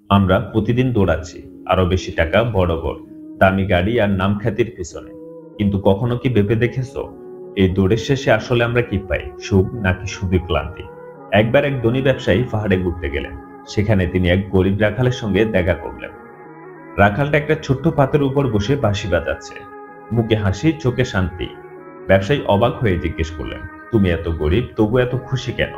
আমরা প্রতিদিন দৌড়াচ্ছি আরো বেশি টাকা, বড় ঘর, দামি গাড়ি আর নাম খ্যাতির পিছনে। কিন্তু কখনো কি ভেবে দেখেছো এই দৌড়ের শেষে আসলে আমরা কি পাই? সুখ নাকি শুধু ক্লান্তি? একবার এক ধনী ব্যবসায়ী পাহাড়ে ঘুরতে গেলেন। সেখানে তিনি এক গরিব রাখালের সঙ্গে দেখা করলেন। রাখালটা একটা ছোট্ট পাথরের উপর বসে বাঁশি বাজাচ্ছে, মুখে হাসি, চোখে শান্তি। ব্যবসায়ী অবাক হয়ে জিজ্ঞেস করলেন, তুমি এত গরিব তবু এত খুশি কেন?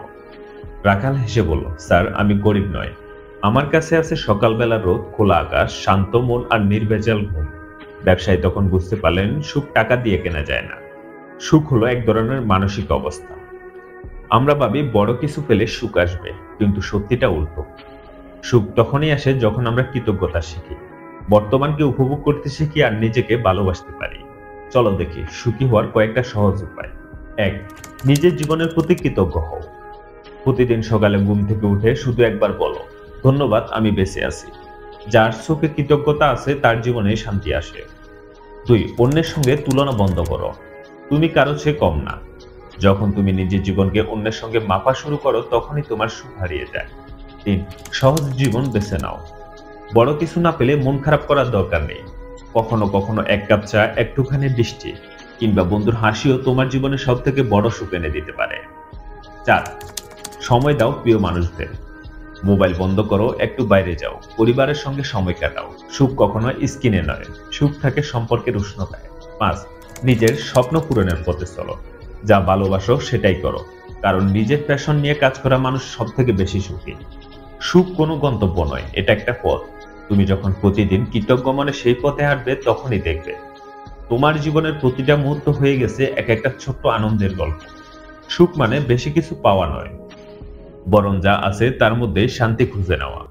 রাখাল হেসে বলল, স্যার, আমি গরিব নয়, আমার কাছে আছে সকালবেলার রোদ, খোলা আকাশ, শান্ত মন আর নির্ভেজাল ঘুম। ব্যবসায়ী তখন বুঝতে পারলেন সুখ টাকা দিয়ে কেনা যায় না। সুখ হলো এক ধরনের মানসিক অবস্থা। আমরা ভাবি বড় কিছু পেলে সুখ আসবে, কিন্তু সত্যিটা উল্টো। সুখ তখনই আসে যখন আমরা কৃতজ্ঞতা শিখি, বর্তমানকে উপভোগ করতে শিখি আর নিজেকে ভালোবাসতে পারি। চলো দেখি সুখী হওয়ার কয়েকটা সহজ উপায়। ১. নিজের জীবনের প্রতি কৃতজ্ঞ হও। প্রতিদিন সকালে ঘুম থেকে উঠে শুধু একবার বলো, ধন্যবাদ আমি বেঁচে আছি। যার চোখে কৃতজ্ঞতা আছে তার জীবনে শান্তি আসে। ২. অন্যের সঙ্গে তুলনা বন্ধ করো। তুমি কারো চেয়ে কম না। যখন তুমি নিজের জীবনকে অন্যের সঙ্গে মাপা শুরু করো তখনই তোমার সুখ হারিয়ে যায়। ৩. সহজ জীবন বেছে নাও। বড় কিছু না পেলে মন খারাপ করার দরকার নেই। কখনো কখনো এক কাপ চা, একটুখানি বৃষ্টি কিংবা বন্ধুর হাসিও তোমার জীবনে সব থেকে বড় সুখ এনে দিতে পারে। ৪. সময় দাও প্রিয় মানুষদের। মোবাইল বন্ধ করো, একটু বাইরে যাও, পরিবারের সঙ্গে সময় কাটাও। সুখ কখনো স্ক্রিনে নয়, সুখ থাকে সম্পর্কের উষ্ণতায়। ৫. নিজের স্বপ্ন পূরণের পথে চলো। যা ভালোবাসো সেটাই করো, কারণ নিজের প্যাশন নিয়ে কাজ করা মানুষ সব থেকে বেশি সুখী। সুখ কোনো গন্তব্য নয়, এটা একটা পথ। তুমি যখন প্রতিদিন কৃতজ্ঞ মনে সেই পথে হাঁটবে তখনই দেখবে তোমার জীবনের প্রতিটা মুহূর্ত হয়ে গেছে এক একটা ছোট্ট আনন্দের গল্প। সুখ মানে বেশি কিছু পাওয়া নয়, বরং যা আছে তার মধ্যে শান্তি খুঁজে নেওয়া।